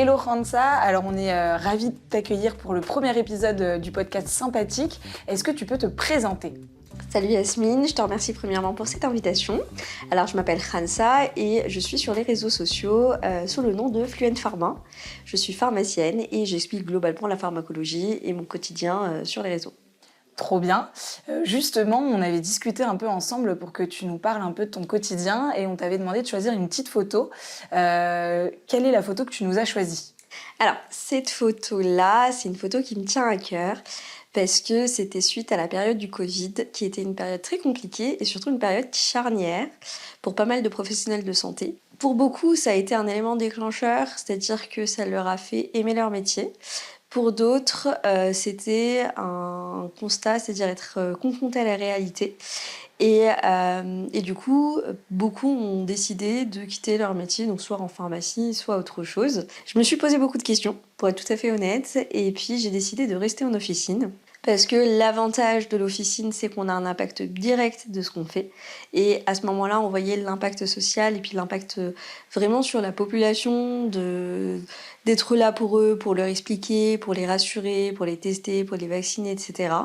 Hello Hansa, alors on est ravis de t'accueillir pour le premier épisode du podcast Sympathique. Est-ce que tu peux te présenter ? Salut Yasmine, je te remercie premièrement pour cette invitation. Alors je m'appelle Hansa et je suis sur les réseaux sociaux sous le nom de Fluent Pharma. Je suis pharmacienne et j'explique globalement la pharmacologie et mon quotidien sur les réseaux. Trop bien. Justement, on avait discuté un peu ensemble pour que tu nous parles un peu de ton quotidien et on t'avait demandé de choisir une petite photo. Quelle est la photo que tu nous as choisie ? Alors cette photo-là, c'est une photo qui me tient à cœur parce que c'était suite à la période du Covid qui était une période très compliquée et surtout une période charnière pour pas mal de professionnels de santé. Pour beaucoup, ça a été un élément déclencheur, c'est-à-dire que ça leur a fait aimer leur métier. Pour d'autres, c'était un constat, c'est-à-dire être confronté à la réalité. Et du coup, beaucoup ont décidé de quitter leur métier, donc soit en pharmacie, soit autre chose. Je me suis posé beaucoup de questions, pour être tout à fait honnête, et puis j'ai décidé de rester en officine. Parce que l'avantage de l'officine, c'est qu'on a un impact direct de ce qu'on fait. Et à ce moment-là, on voyait l'impact social et puis l'impact vraiment sur la population, d'être là pour eux, pour leur expliquer, pour les rassurer, pour les tester, pour les vacciner, etc.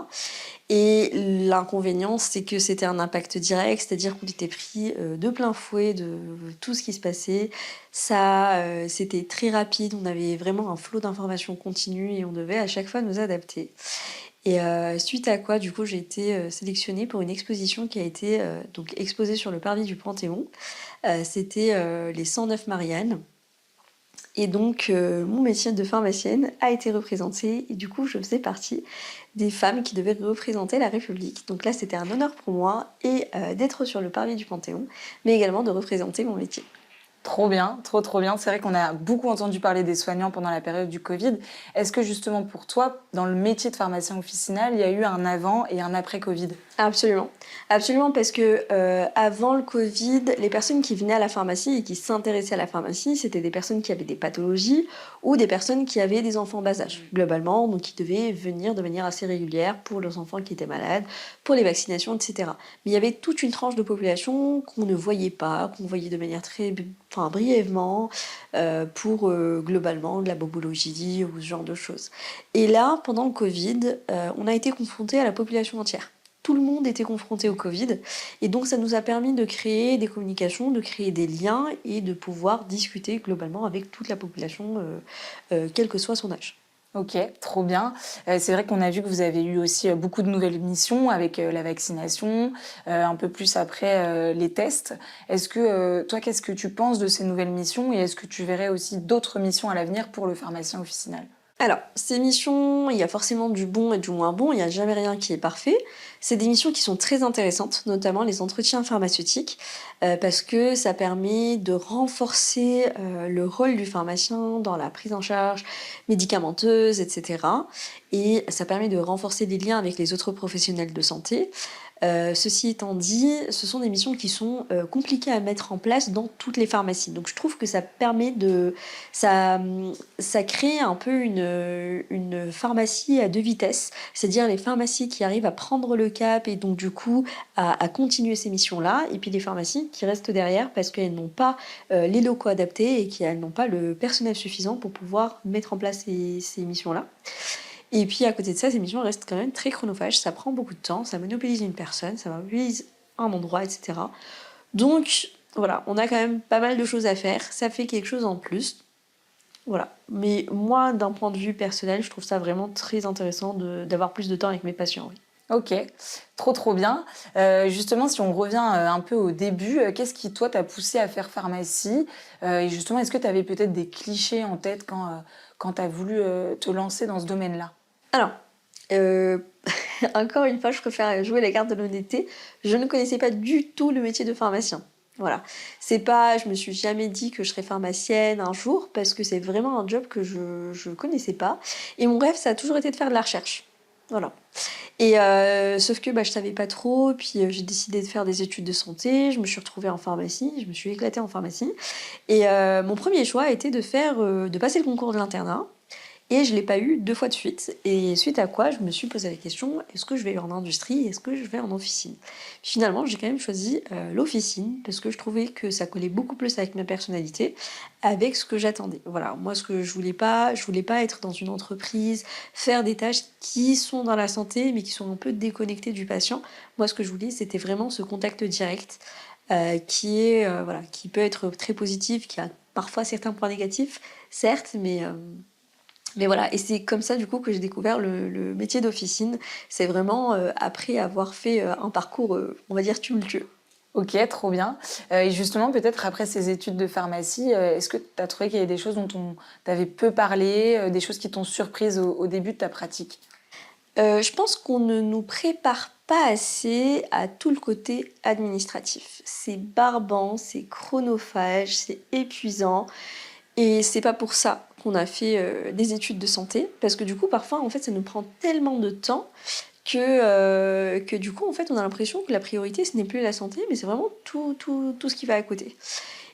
Et l'inconvénient, c'est que c'était un impact direct, c'est-à-dire qu'on était pris de plein fouet de tout ce qui se passait. C'était très rapide, on avait vraiment un flot d'informations continu et on devait à chaque fois nous adapter. Et suite à quoi, du coup, j'ai été sélectionnée pour une exposition qui a été donc exposée sur le parvis du Panthéon. C'était les 109 Marianne. Et donc, mon métier de pharmacienne a été représenté. Et du coup, je faisais partie des femmes qui devaient représenter la République. Donc là, c'était un honneur pour moi et d'être sur le parvis du Panthéon, mais également de représenter mon métier. Trop bien, trop bien. C'est vrai qu'on a beaucoup entendu parler des soignants pendant la période du Covid. Est-ce que justement pour toi, dans le métier de pharmacien officinal, il y a eu un avant et un après Covid ? Absolument. Absolument, parce que avant le Covid, les personnes qui venaient à la pharmacie et qui s'intéressaient à la pharmacie, c'était des personnes qui avaient des pathologies ou des personnes qui avaient des enfants en bas âge, globalement, donc qui devaient venir de manière assez régulière pour leurs enfants qui étaient malades, pour les vaccinations, etc. Mais il y avait toute une tranche de population qu'on ne voyait pas, qu'on voyait de manière brièvement, pour globalement de la bobologie ou ce genre de choses. Et là, pendant le Covid, on a été confronté à la population entière. Tout le monde était confronté au Covid et donc ça nous a permis de créer des communications, de créer des liens et de pouvoir discuter globalement avec toute la population, quel que soit son âge. Ok, trop bien. C'est vrai qu'on a vu que vous avez eu aussi beaucoup de nouvelles missions avec la vaccination, un peu plus après les tests. Est-ce que toi, qu'est-ce que tu penses de ces nouvelles missions et est-ce que tu verrais aussi d'autres missions à l'avenir pour le pharmacien officinal ? Alors, ces missions, il y a forcément du bon et du moins bon, il n'y a jamais rien qui est parfait. C'est des missions qui sont très intéressantes, notamment les entretiens pharmaceutiques, parce que ça permet de renforcer le rôle du pharmacien dans la prise en charge médicamenteuse, etc. Et ça permet de renforcer des liens avec les autres professionnels de santé. Ceci étant dit, ce sont des missions qui sont compliquées à mettre en place dans toutes les pharmacies. Donc je trouve que ça permet ça crée un peu une pharmacie à deux vitesses, c'est-à-dire les pharmacies qui arrivent à prendre le cap et donc du coup à continuer ces missions-là, et puis les pharmacies qui restent derrière parce qu'elles n'ont pas les locaux adaptés et qu'elles n'ont pas le personnel suffisant pour pouvoir mettre en place ces missions-là. Et puis à côté de ça, ces missions restent quand même très chronophages, ça prend beaucoup de temps, ça monopolise une personne, ça monopolise un endroit, etc. Donc voilà, on a quand même pas mal de choses à faire, ça fait quelque chose en plus. Voilà. Mais moi, d'un point de vue personnel, je trouve ça vraiment très intéressant d'avoir plus de temps avec mes patients. Oui. Ok, trop bien. Justement, si on revient un peu au début, qu'est-ce qui, toi, t'a poussé à faire pharmacie ? Et justement, est-ce que tu avais peut-être des clichés en tête quand tu as voulu te lancer dans ce domaine-là ? Alors, encore une fois, je préfère jouer la carte de l'honnêteté. Je ne connaissais pas du tout le métier de pharmacien. Voilà. Je me suis jamais dit que je serais pharmacienne un jour parce que c'est vraiment un job que je connaissais pas. Et mon rêve, ça a toujours été de faire de la recherche. Voilà. Et sauf que je savais pas trop, puis j'ai décidé de faire des études de santé, je me suis retrouvée en pharmacie, je me suis éclatée en pharmacie. Et mon premier choix a été de passer le concours de l'internat. Et je l'ai pas eu 2 fois de suite. Et suite à quoi, je me suis posé la question, est-ce que je vais en industrie? Est-ce que je vais en officine? Finalement, j'ai quand même choisi l'officine parce que je trouvais que ça collait beaucoup plus avec ma personnalité, avec ce que j'attendais. Voilà, moi ce que je voulais pas être dans une entreprise, faire des tâches qui sont dans la santé mais qui sont un peu déconnectées du patient. Moi ce que je voulais, c'était vraiment ce contact direct qui est voilà, qui peut être très positif, qui a parfois certains points négatifs, certes, mais voilà, et c'est comme ça du coup que j'ai découvert le métier d'officine. C'est vraiment après avoir fait un parcours, on va dire, tumultueux. Ok, trop bien. Et justement, peut-être après ces études de pharmacie, est-ce que tu as trouvé qu'il y avait des choses dont on t'avait peu parlé, des choses qui t'ont surprise au début de ta pratique? Je pense qu'on ne nous prépare pas assez à tout le côté administratif. C'est barbant, c'est chronophage, c'est épuisant. Et c'est pas pour ça qu'on a fait des études de santé, parce que du coup, parfois, en fait, ça nous prend tellement de temps que du coup, en fait, on a l'impression que la priorité, ce n'est plus la santé, mais c'est vraiment tout ce qui va à côté.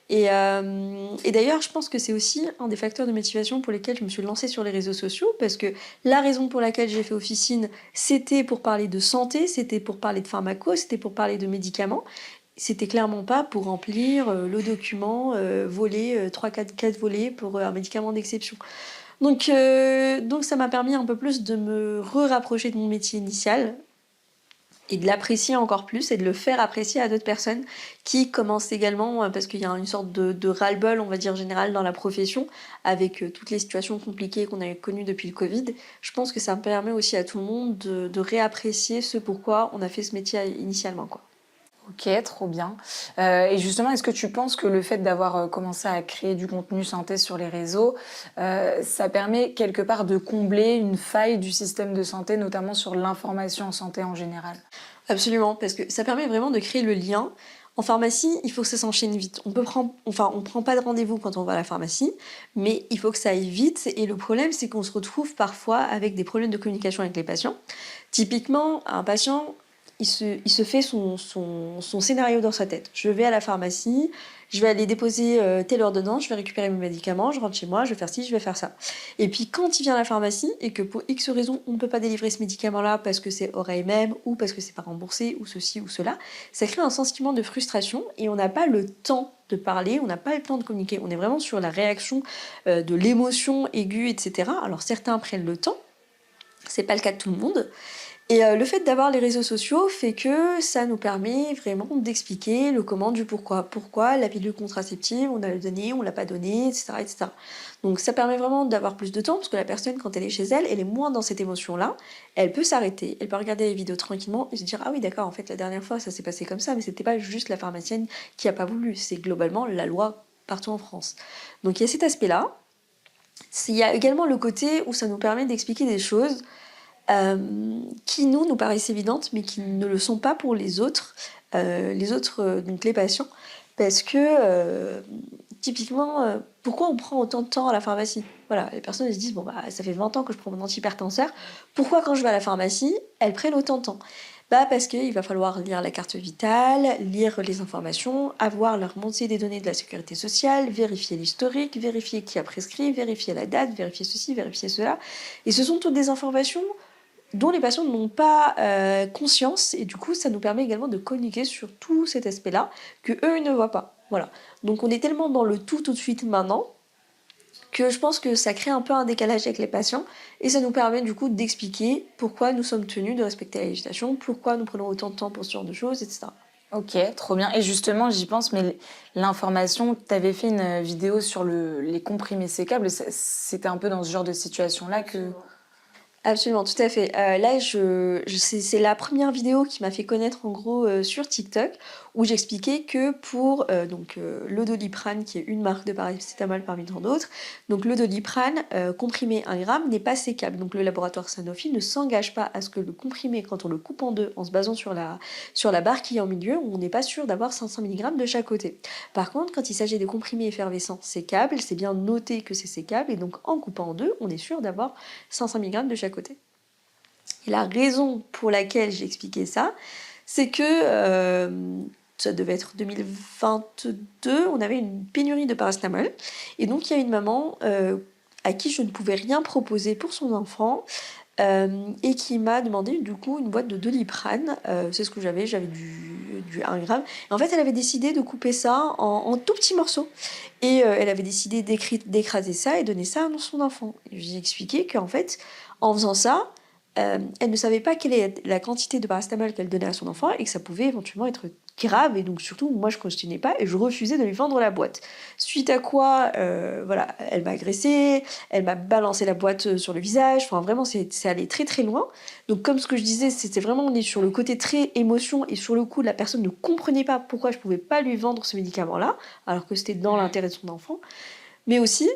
Et d'ailleurs, je pense que c'est aussi un des facteurs de motivation pour lesquels je me suis lancée sur les réseaux sociaux, parce que la raison pour laquelle j'ai fait officine, c'était pour parler de santé, c'était pour parler de pharmaco, c'était pour parler de médicaments. C'était clairement pas pour remplir le document volé, 3, 4 volets pour un médicament d'exception. Donc ça m'a permis un peu plus de me rapprocher de mon métier initial et de l'apprécier encore plus et de le faire apprécier à d'autres personnes qui commencent également, parce qu'il y a une sorte de ras-le-bol, on va dire, général dans la profession, avec toutes les situations compliquées qu'on a connues depuis le Covid. Je pense que ça permet aussi à tout le monde de réapprécier ce pourquoi on a fait ce métier initialement, quoi. Ok, trop bien. Et justement, est-ce que tu penses que le fait d'avoir commencé à créer du contenu santé sur les réseaux, ça permet quelque part de combler une faille du système de santé, notamment sur l'information en santé en général? Absolument, parce que ça permet vraiment de créer le lien. En pharmacie, il faut que ça s'enchaîne vite. On prend pas de rendez-vous quand on va à la pharmacie, mais il faut que ça aille vite. Et le problème, c'est qu'on se retrouve parfois avec des problèmes de communication avec les patients. Typiquement, un patient, il se fait son scénario dans sa tête. Je vais à la pharmacie, je vais aller déposer telle ordonnance, je vais récupérer mes médicaments, je rentre chez moi, je vais faire ci, je vais faire ça. Et puis quand il vient à la pharmacie et que pour X raison, on ne peut pas délivrer ce médicament-là parce que c'est hors AMM ou parce que c'est pas remboursé ou ceci ou cela, ça crée un sentiment de frustration et on n'a pas le temps de parler, on n'a pas le temps de communiquer. On est vraiment sur la réaction de l'émotion aiguë, etc. Alors certains prennent le temps, c'est pas le cas de tout le monde. Et le fait d'avoir les réseaux sociaux fait que ça nous permet vraiment d'expliquer le comment du pourquoi. Pourquoi la pilule contraceptive, on l'a donnée, on l'a pas donnée, etc., etc. Donc ça permet vraiment d'avoir plus de temps, parce que la personne, quand elle est chez elle, elle est moins dans cette émotion-là. Elle peut s'arrêter, elle peut regarder les vidéos tranquillement et se dire: ah oui, d'accord, en fait, la dernière fois, ça s'est passé comme ça, mais c'était pas juste la pharmacienne qui a pas voulu, c'est globalement la loi partout en France. Donc il y a cet aspect-là. Il y a également le côté où ça nous permet d'expliquer des choses qui nous paraissent évidentes, mais qui ne le sont pas pour les autres donc les patients, parce que typiquement, pourquoi on prend autant de temps à la pharmacie? Voilà, les personnes elles se disent, bon bah ça fait 20 ans que je prends mon antihypertenseur, pourquoi quand je vais à la pharmacie, elles prennent autant de temps? Bah parce qu'il va falloir lire la carte vitale, lire les informations, avoir la remontée des données de la sécurité sociale, vérifier l'historique, vérifier qui a prescrit, vérifier la date, vérifier ceci, vérifier cela. Et ce sont toutes des informations dont les patients n'ont pas conscience, et du coup ça nous permet également de communiquer sur tout cet aspect-là que eux ils ne voient pas. Voilà. Donc on est tellement dans le tout de suite maintenant que je pense que ça crée un peu un décalage avec les patients et ça nous permet du coup d'expliquer pourquoi nous sommes tenus de respecter la législation, pourquoi nous prenons autant de temps pour ce genre de choses, etc. Ok, trop bien. Et justement, j'y pense, mais l'information, tu avais fait une vidéo sur les comprimés sécables. C'était un peu dans ce genre de situation-là que... Absolument, tout à fait. Là, c'est la première vidéo qui m'a fait connaître en gros sur TikTok où j'expliquais que pour le Doliprane, qui est une marque de paracétamol parmi tant d'autres, donc le Doliprane comprimé 1 gramme n'est pas sécable. Donc le laboratoire Sanofi ne s'engage pas à ce que le comprimé, quand on le coupe en deux en se basant sur la barre qui est en milieu, on n'est pas sûr d'avoir 500 mg de chaque côté. Par contre, quand il s'agit de comprimés effervescents sécables, c'est bien noté que c'est sécable et donc en coupant en deux, on est sûr d'avoir 500 mg de chaque côté. Et la raison pour laquelle j'ai expliqué ça, c'est que ça devait être 2022, on avait une pénurie de paracétamol. Et donc il y a une maman à qui je ne pouvais rien proposer pour son enfant. Et qui m'a demandé du coup une boîte de Doliprane. C'est ce que j'avais du 1 gramme. Et en fait, elle avait décidé de couper ça en tout petits morceaux. Et elle avait décidé d'écraser ça et donner ça à son enfant. Et j'ai expliqué qu'en fait, en faisant ça, elle ne savait pas quelle est la quantité de paracétamol qu'elle donnait à son enfant et que ça pouvait éventuellement être grave. Et donc surtout, moi, je ne continuais pas et je refusais de lui vendre la boîte. Suite à quoi, voilà, elle m'a agressée, elle m'a balancé la boîte sur le visage. Enfin, vraiment, c'est allé très très loin. Donc comme ce que je disais, c'était vraiment, on est sur le côté très émotion et sur le coup, la personne ne comprenait pas pourquoi je ne pouvais pas lui vendre ce médicament-là, alors que c'était dans l'intérêt de son enfant. Mais aussi,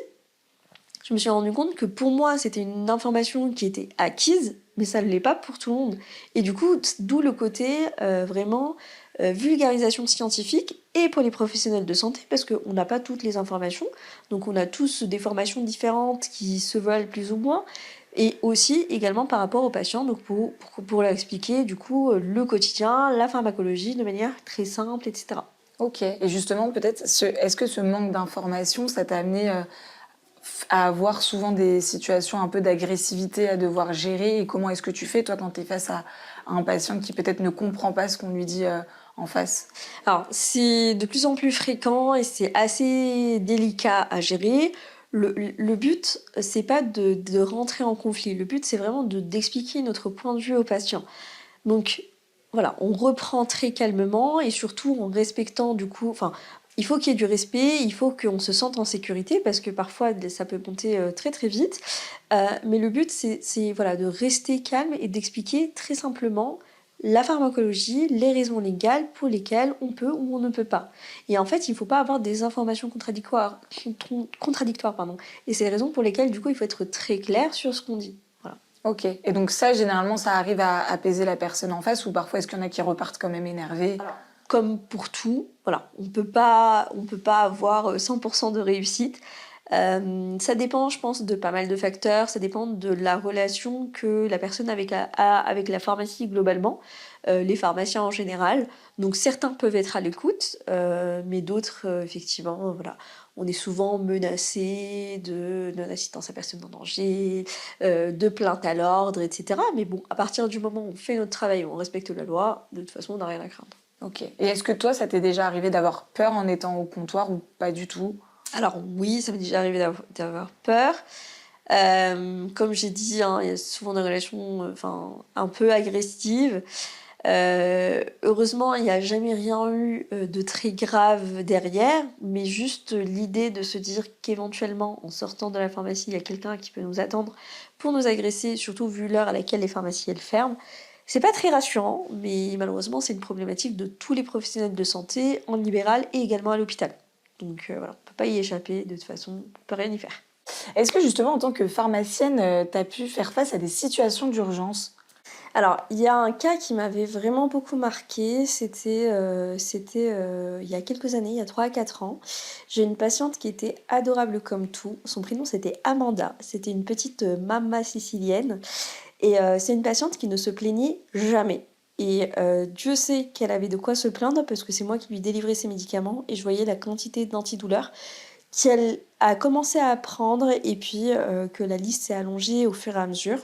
je me suis rendu compte que pour moi, c'était une information qui était acquise, mais ça ne l'est pas pour tout le monde. Et du coup, d'où le côté vraiment vulgarisation scientifique et pour les professionnels de santé, parce qu'on n'a pas toutes les informations, donc on a tous des formations différentes qui se valent plus ou moins, et aussi également par rapport aux patients, donc pour leur expliquer du coup le quotidien, la pharmacologie de manière très simple, etc. Ok. Et justement, peut-être, est-ce que ce manque d'information, ça t'a amené à avoir souvent des situations un peu d'agressivité à devoir gérer? Et comment est-ce que tu fais, toi, quand tu es face à un patient qui peut-être ne comprend pas ce qu'on lui dit en face? Alors, c'est de plus en plus fréquent et c'est assez délicat à gérer. Le but, c'est pas de rentrer en conflit. Le but, c'est vraiment d'expliquer notre point de vue au patient. Donc, voilà, on reprend très calmement et surtout en respectant du coup, enfin, il faut qu'il y ait du respect, il faut qu'on se sente en sécurité parce que parfois ça peut monter très très vite. Mais le but, c'est voilà, de rester calme et d'expliquer très simplement la pharmacologie, les raisons légales pour lesquelles on peut ou on ne peut pas. Et en fait, il ne faut pas avoir des informations contradictoires, pardon. Et c'est les raisons pour lesquelles, du coup, il faut être très clair sur ce qu'on dit. Voilà. Ok. Et donc ça, généralement, ça arrive à apaiser la personne en face ou parfois est-ce qu'il y en a qui repartent quand même énervés? Alors, comme pour tout, voilà, on peut pas avoir 100% de réussite. Ça dépend, je pense, de pas mal de facteurs. Ça dépend de la relation que la personne a avec la pharmacie globalement, les pharmaciens en général. Donc certains peuvent être à l'écoute, mais d'autres, effectivement, voilà. On est souvent menacé de non-assistance à personne en danger, de plainte à l'ordre, etc. Mais bon, à partir du moment où on fait notre travail, où on respecte la loi, de toute façon, on n'a rien à craindre. Ok. Et est-ce que toi, ça t'est déjà arrivé d'avoir peur en étant au comptoir ou pas du tout? Alors oui, ça m'est déjà arrivé d'avoir peur. Comme j'ai dit, hein, il y a souvent des relations un peu agressives. Heureusement, il n'y a jamais rien eu de très grave derrière, mais juste l'idée de se dire qu'éventuellement, en sortant de la pharmacie, il y a quelqu'un qui peut nous attendre pour nous agresser, surtout vu l'heure à laquelle les pharmacies elles ferment. C'est pas très rassurant, mais malheureusement, c'est une problématique de tous les professionnels de santé, en libéral et également à l'hôpital. Donc voilà, on peut pas y échapper, de toute façon, on peut rien y faire. Est-ce que justement, en tant que pharmacienne, tu as pu faire face à des situations d'urgence? Alors, il y a un cas qui m'avait vraiment beaucoup marqué, il y a quelques années, il y a 3 à 4 ans. J'ai une patiente qui était adorable comme tout. Son prénom, c'était Amanda. C'était une petite mama sicilienne. Et c'est une patiente qui ne se plaignait jamais. Et Dieu sait qu'elle avait de quoi se plaindre parce que c'est moi qui lui délivrais ses médicaments et je voyais la quantité d'antidouleurs qu'elle a commencé à prendre et puis que la liste s'est allongée au fur et à mesure.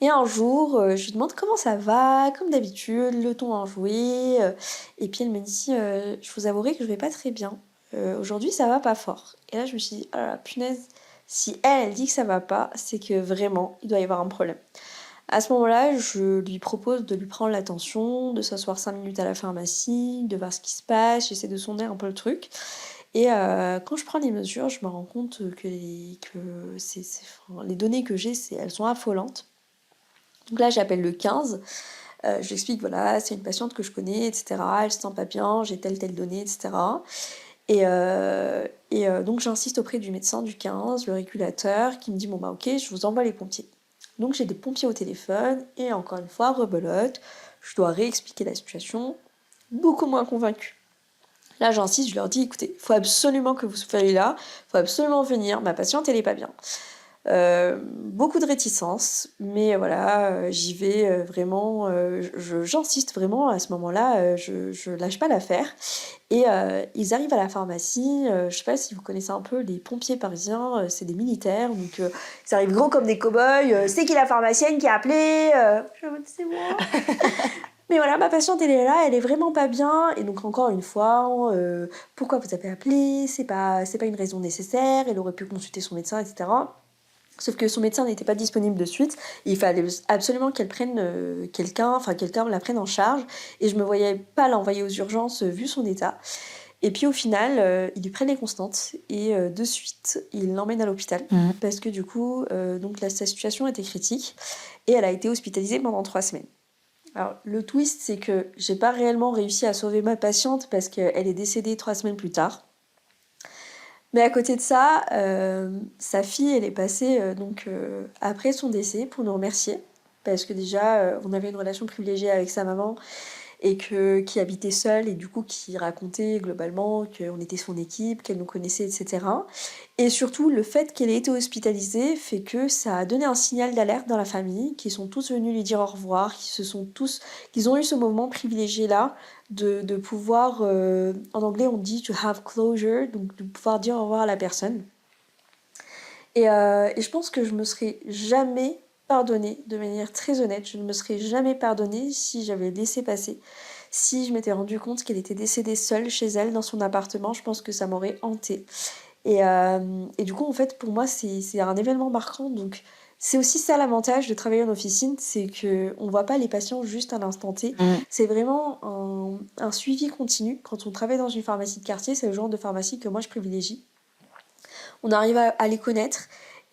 Et un jour, je lui demande comment ça va, comme d'habitude, le ton enjoué. Et puis elle me dit, je vous avouerai que je vais pas très bien. Aujourd'hui, ça va pas fort. Et là, je me suis dit, oh là là, punaise, si elle dit que ça va pas, c'est que vraiment, il doit y avoir un problème. À ce moment-là, je lui propose de lui prendre l'attention, de s'asseoir 5 minutes à la pharmacie, de voir ce qui se passe, j'essaie de sonder un peu le truc. Et quand je prends les mesures, je me rends compte que les données que j'ai, elles sont affolantes. Donc là, j'appelle le 15, je lui explique, voilà, c'est une patiente que je connais, etc. Elle se sent pas bien, j'ai telle donnée, etc. Donc j'insiste auprès du médecin du 15, le régulateur, qui me dit, bon bah ok, je vous envoie les pompiers. Donc j'ai des pompiers au téléphone, et encore une fois, rebelote, je dois réexpliquer la situation, beaucoup moins convaincue. Là j'insiste, je leur dis, écoutez, il faut absolument que vous soyez là, il faut absolument venir, ma patiente elle est pas bien. Beaucoup de réticence, mais voilà, j'y vais vraiment, j'insiste vraiment à ce moment-là, je lâche pas l'affaire. Et ils arrivent à la pharmacie, je sais pas si vous connaissez un peu les pompiers parisiens, c'est des militaires, donc ils arrivent gros comme des cow-boys, «C'est qui la pharmacienne qui a appelé?» Je suis en mode: «C'est moi». Mais voilà, ma patiente, elle est là, elle est vraiment pas bien et donc encore une fois, «Pourquoi vous avez appelé? C'est pas une raison nécessaire, elle aurait pu consulter son médecin» et cetera. Sauf que son médecin n'était pas disponible de suite. Il fallait absolument qu'elle prenne quelqu'un la prenne en charge. Et je me voyais pas l'envoyer aux urgences vu son état. Et puis au final, ils lui prennent les constantes et de suite, ils l'emmènent à l'hôpital. Parce que du coup, donc sa situation était critique et elle a été hospitalisée pendant 3 semaines. Alors le twist, c'est que j'ai pas réellement réussi à sauver ma patiente parce qu'elle est décédée 3 semaines plus tard. Mais à côté de ça, sa fille, elle est passée après son décès pour nous remercier. Parce que déjà, on avait une relation privilégiée avec sa maman et qui habitait seule et du coup qui racontait globalement qu'on était son équipe, qu'elle nous connaissait, etc. Et surtout, le fait qu'elle ait été hospitalisée fait que ça a donné un signal d'alerte dans la famille, qui sont tous venus lui dire au revoir, qu'ils ont eu ce moment privilégié-là de pouvoir, en anglais on dit to have closure, donc de pouvoir dire au revoir à la personne. Et je pense que je me serais jamais pardonnée, de manière très honnête, je ne me serais jamais pardonnée si j'avais laissé passer. Si je m'étais rendu compte qu'elle était décédée seule chez elle dans son appartement, je pense que ça m'aurait hantée. Et du coup, en fait, pour moi, c'est un événement marquant. Donc, c'est aussi ça l'avantage de travailler en officine, c'est qu'on ne voit pas les patients juste à l'instant T. C'est vraiment un suivi continu. Quand on travaille dans une pharmacie de quartier, c'est le genre de pharmacie que moi je privilégie. On arrive à les connaître.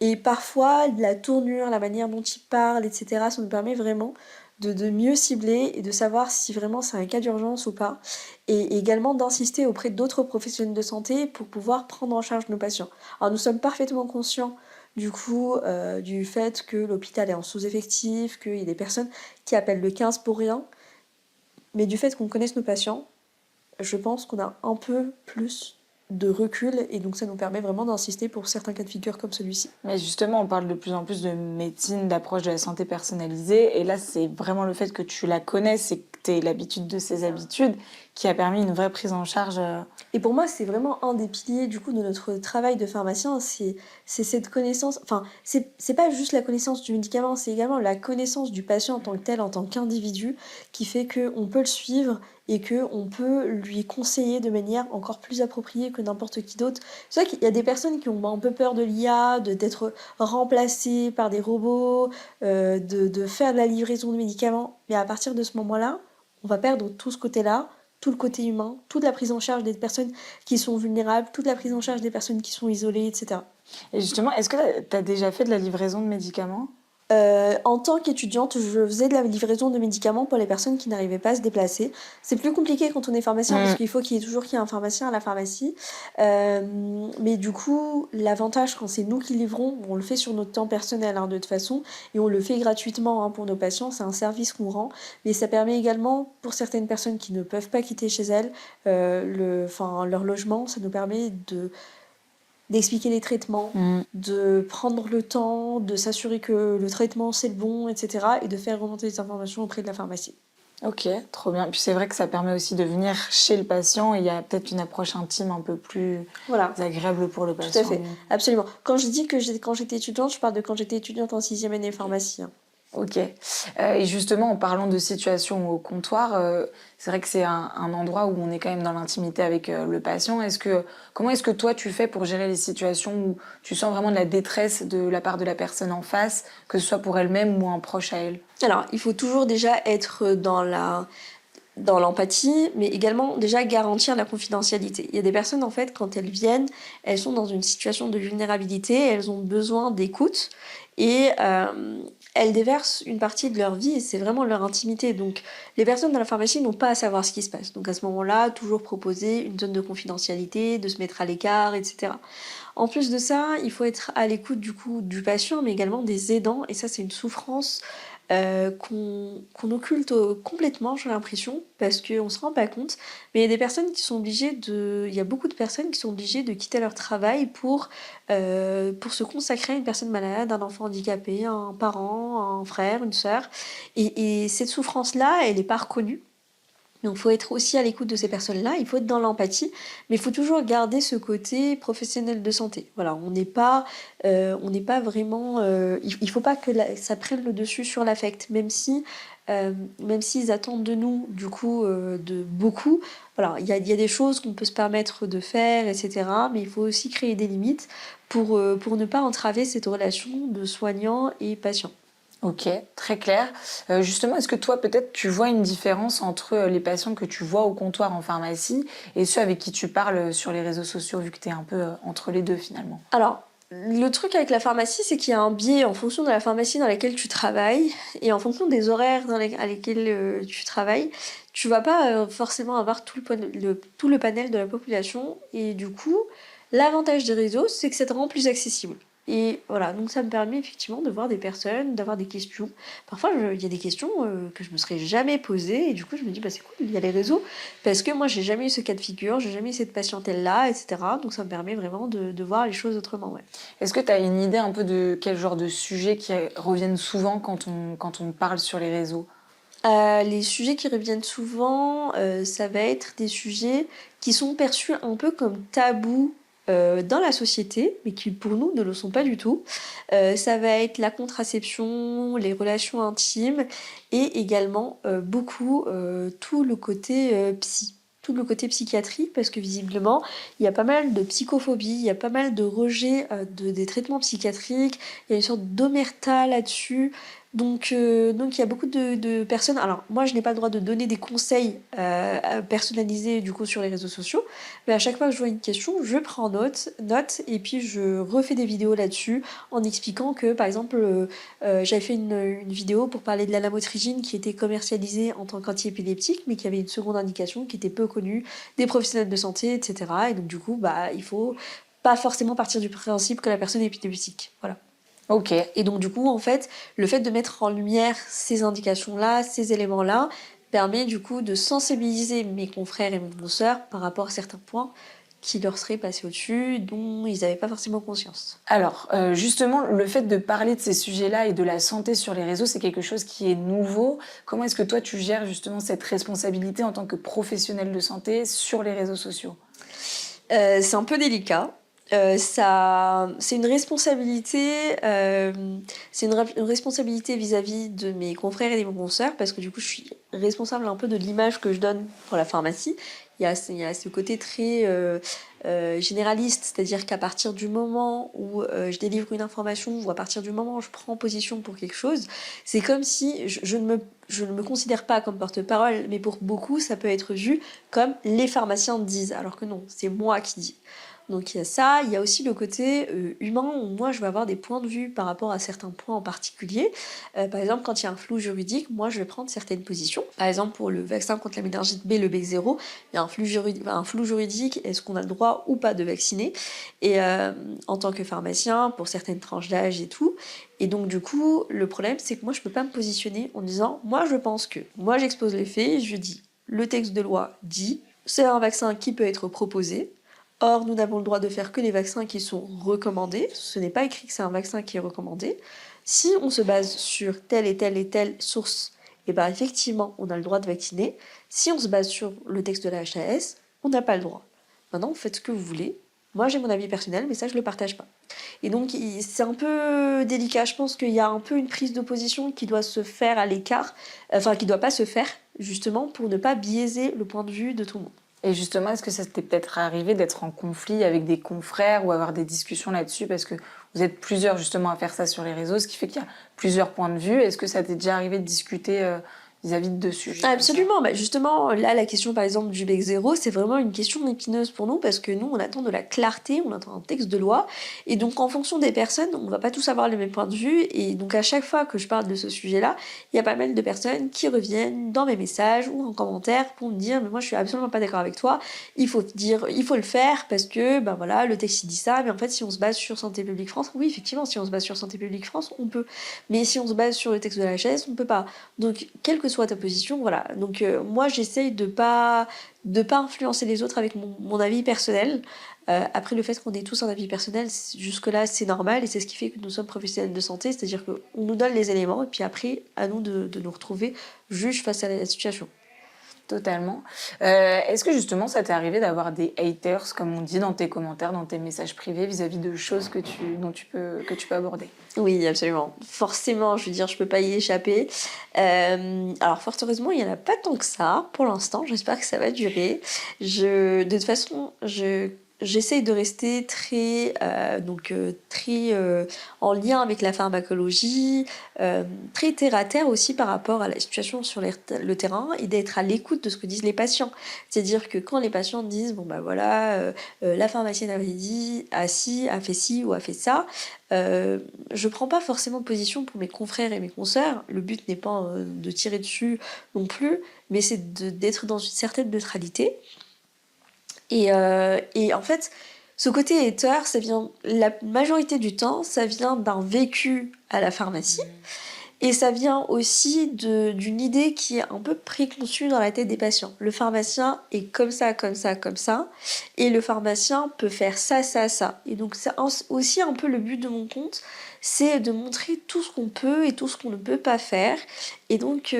Et parfois, la tournure, la manière dont ils parlent, etc., ça nous permet vraiment de mieux cibler et de savoir si vraiment c'est un cas d'urgence ou pas. Et également d'insister auprès d'autres professionnels de santé pour pouvoir prendre en charge nos patients. Alors nous sommes parfaitement conscients du coup du fait que l'hôpital est en sous-effectif, qu'il y a des personnes qui appellent le 15 pour rien. Mais du fait qu'on connaisse nos patients, je pense qu'on a un peu plus de recul et donc ça nous permet vraiment d'insister pour certains cas de figure comme celui-ci. Mais justement, on parle de plus en plus de médecine, d'approche de la santé personnalisée. Et là, c'est vraiment le fait que tu la connaisses et que tu aies l'habitude de ses habitudes qui a permis une vraie prise en charge. Et pour moi, c'est vraiment un des piliers du coup de notre travail de pharmacien, c'est cette connaissance, enfin, c'est pas juste la connaissance du médicament, c'est également la connaissance du patient en tant que tel, en tant qu'individu, qui fait qu'on peut le suivre et qu'on peut lui conseiller de manière encore plus appropriée que n'importe qui d'autre. C'est vrai qu'il y a des personnes qui ont un peu peur de l'IA, d'être remplacées par des robots, de faire de la livraison de médicaments, mais à partir de ce moment-là, on va perdre tout ce côté-là, tout le côté humain, toute la prise en charge des personnes qui sont vulnérables, toute la prise en charge des personnes qui sont isolées, etc. Et justement, est-ce que tu as déjà fait de la livraison de médicaments ? En tant qu'étudiante, je faisais de la livraison de médicaments pour les personnes qui n'arrivaient pas à se déplacer. C'est plus compliqué quand on est pharmacien parce qu'il faut qu'il y ait un pharmacien à la pharmacie. Mais du coup, l'avantage quand c'est nous qui livrons, on le fait sur notre temps personnel de toute façon et on le fait gratuitement pour nos patients. C'est un service qu'on rend, mais ça permet également pour certaines personnes qui ne peuvent pas quitter chez elles leur logement. Ça nous permet d'expliquer les traitements, de prendre le temps, de s'assurer que le traitement c'est le bon, etc. et de faire remonter les informations auprès de la pharmacie. Ok, trop bien. Puis c'est vrai que ça permet aussi de venir chez le patient et il y a peut-être une approche intime un peu plus agréable pour le patient. Tout à fait, absolument. Quand je dis que quand j'étais étudiante, je parle de quand j'étais étudiante en 6e année pharmacie. Ok. Et justement, en parlant de situation au comptoir, c'est vrai que c'est un endroit où on est quand même dans l'intimité avec le patient. Comment est-ce que toi, tu fais pour gérer les situations où tu sens vraiment de la détresse de la part de la personne en face, que ce soit pour elle-même ou un proche à elle ? Alors, il faut toujours déjà être dans l'empathie, mais également déjà garantir la confidentialité. Il y a des personnes, en fait, quand elles viennent, elles sont dans une situation de vulnérabilité, elles ont besoin d'écoute et elles déversent une partie de leur vie et c'est vraiment leur intimité. Donc, les personnes dans la pharmacie n'ont pas à savoir ce qui se passe. Donc, à ce moment-là, toujours proposer une zone de confidentialité, de se mettre à l'écart, etc. En plus de ça, il faut être à l'écoute du patient, mais également des aidants. Et ça, c'est une souffrance qu'on occulte complètement, j'ai l'impression, parce qu'on se rend pas compte. Mais il y a des personnes qui sont obligées il y a beaucoup de personnes qui sont obligées de quitter leur travail pour se consacrer à une personne malade, un enfant handicapé, un parent, un frère, une sœur. Et cette souffrance-là, elle n'est pas reconnue. Donc, il faut être aussi à l'écoute de ces personnes-là, il faut être dans l'empathie, mais il faut toujours garder ce côté professionnel de santé. Voilà, on n'est pas vraiment. Il faut pas que ça prenne le dessus sur l'affect, même s'ils attendent de nous, du coup, de beaucoup. Voilà, il y a des choses qu'on peut se permettre de faire, etc. Mais il faut aussi créer des limites pour ne pas entraver cette relation de soignant et patient. Ok, très clair. Justement, est-ce que toi, peut-être, tu vois une différence entre les patients que tu vois au comptoir en pharmacie et ceux avec qui tu parles sur les réseaux sociaux, vu que tu es un peu entre les deux finalement? Alors, le truc avec la pharmacie, c'est qu'il y a un biais en fonction de la pharmacie dans laquelle tu travailles et en fonction des horaires à lesquels tu travailles. Tu vas pas forcément avoir tout le panel de la population. Et du coup, l'avantage des réseaux, c'est que ça te rend plus accessible. Et voilà, donc ça me permet effectivement de voir des personnes, d'avoir des questions. Parfois, il y a des questions que je me serais jamais posées et du coup, je me dis, bah c'est cool, il y a les réseaux. Parce que moi, j'ai jamais eu ce cas de figure, j'ai jamais eu cette patientèle-là, etc. Donc ça me permet vraiment de voir les choses autrement, ouais. Est-ce que tu as une idée un peu de quel genre de sujets qui reviennent souvent quand on parle sur les réseaux? Les sujets qui reviennent souvent, ça va être des sujets qui sont perçus un peu comme tabous dans la société, mais qui pour nous ne le sont pas du tout. Ça va être la contraception, les relations intimes et également beaucoup tout le côté psy. Tout le côté psychiatrie, parce que visiblement, il y a pas mal de psychophobie, il y a pas mal de rejet des traitements psychiatriques, il y a une sorte d'omerta là-dessus. Donc il y a beaucoup de personnes. Alors, moi, je n'ai pas le droit de donner des conseils personnalisés du coup sur les réseaux sociaux, mais à chaque fois que je vois une question, je prends note et puis je refais des vidéos là-dessus en expliquant que, par exemple, j'avais fait une vidéo pour parler de la lamotrigine qui était commercialisée en tant qu'antiépileptique, mais qui avait une seconde indication qui était peu connue des professionnels de santé, etc. Et donc, du coup, bah, il faut pas forcément partir du principe que la personne est épileptique. Voilà. Ok. Et donc, du coup, en fait, le fait de mettre en lumière ces indications-là, ces éléments-là, permet du coup de sensibiliser mes confrères et mes consoeurs par rapport à certains points qui leur seraient passés au-dessus, dont ils n'avaient pas forcément conscience. Alors, justement, le fait de parler de ces sujets-là et de la santé sur les réseaux, c'est quelque chose qui est nouveau. Comment est-ce que toi, tu gères justement cette responsabilité en tant que professionnel de santé sur les réseaux sociaux? C'est un peu délicat. C'est une responsabilité, une responsabilité vis-à-vis de mes confrères et de mes consoeurs, parce que du coup, je suis responsable un peu de l'image que je donne pour la pharmacie. Il y a ce côté très généraliste, c'est-à-dire qu'à partir du moment où je délivre une information ou à partir du moment où je prends position pour quelque chose, c'est comme si je ne me considère pas comme porte-parole, mais pour beaucoup, ça peut être vu comme les pharmaciens disent, alors que non, c'est moi qui dis. Donc il y a ça, il y a aussi le côté humain où moi je vais avoir des points de vue par rapport à certains points en particulier. Par exemple, quand il y a un flou juridique, moi je vais prendre certaines positions. Par exemple, pour le vaccin contre la méningite B, le BEC0, il y a un flou juridique, est-ce qu'on a le droit ou pas de vacciner? Et en tant que pharmacien, pour certaines tranches d'âge et tout. Et donc du coup, le problème c'est que moi je peux pas me positionner en disant, moi je pense que, moi j'expose les faits, je dis, le texte de loi dit, c'est un vaccin qui peut être proposé. Or, nous n'avons le droit de faire que les vaccins qui sont recommandés. Ce n'est pas écrit que c'est un vaccin qui est recommandé. Si on se base sur telle et telle source, et ben effectivement, on a le droit de vacciner. Si on se base sur le texte de la HAS, on n'a pas le droit. Maintenant, faites ce que vous voulez. Moi, j'ai mon avis personnel, mais ça, je le partage pas. Et donc, c'est un peu délicat. Je pense qu'il y a un peu une prise d'opposition qui doit se faire à l'écart, enfin, qui doit pas se faire, justement, pour ne pas biaiser le point de vue de tout le monde. Et justement, est-ce que ça t'est peut-être arrivé d'être en conflit avec des confrères ou avoir des discussions là-dessus parce que vous êtes plusieurs justement à faire ça sur les réseaux, ce qui fait qu'il y a plusieurs points de vue. Est-ce que ça t'est déjà arrivé de discuter vis-à-vis de deux sujets comme ça? Absolument, bah justement, là, la question par exemple du bec zéro, c'est vraiment une question épineuse pour nous parce que nous, on attend de la clarté, on attend un texte de loi, et donc en fonction des personnes, on va pas tous avoir le même point de vue, et donc à chaque fois que je parle de ce sujet-là, il y a pas mal de personnes qui reviennent dans mes messages ou en commentaire pour me dire, mais moi je suis absolument pas d'accord avec toi, il faut le faire parce que, ben voilà, le texte il dit ça, mais en fait si on se base sur Santé publique France, oui effectivement, si on se base sur Santé publique France, on peut, mais si on se base sur le texte de la HAS, on peut pas. Donc, quelle que soit ta position, voilà. Donc, moi, j'essaye de pas influencer les autres avec mon avis personnel. Après, le fait qu'on ait tous un avis personnel, jusque-là, c'est normal et c'est ce qui fait que nous sommes professionnels de santé, c'est-à-dire qu'on nous donne les éléments et puis après, à nous de nous retrouver juges face à la situation. Totalement. Est-ce que justement ça t'est arrivé d'avoir des haters, comme on dit dans tes commentaires, dans tes messages privés, vis-à-vis de choses que tu peux aborder? Oui, absolument. Forcément, je veux dire, je peux pas y échapper. Alors, fort heureusement, il y en a pas tant que ça pour l'instant. J'espère que ça va durer. De toute façon, j'essaye de rester très en lien avec la pharmacologie, très terre à terre aussi par rapport à la situation sur le terrain et d'être à l'écoute de ce que disent les patients. C'est-à-dire que quand les patients disent, bon bah voilà, la pharmacienne avait dit, a fait ci ou a fait ça, je prends pas forcément position pour mes confrères et mes consoeurs. Le but n'est pas de tirer dessus non plus, mais c'est d'être dans une certaine neutralité. Et en fait, ce côté hater, ça vient, la majorité du temps, ça vient d'un vécu à la pharmacie. Et ça vient aussi d'une idée qui est un peu préconçue dans la tête des patients. Le pharmacien est comme ça, comme ça, comme ça. Et le pharmacien peut faire ça, ça, ça. Et donc c'est aussi un peu le but de mon compte, c'est de montrer tout ce qu'on peut et tout ce qu'on ne peut pas faire. Et donc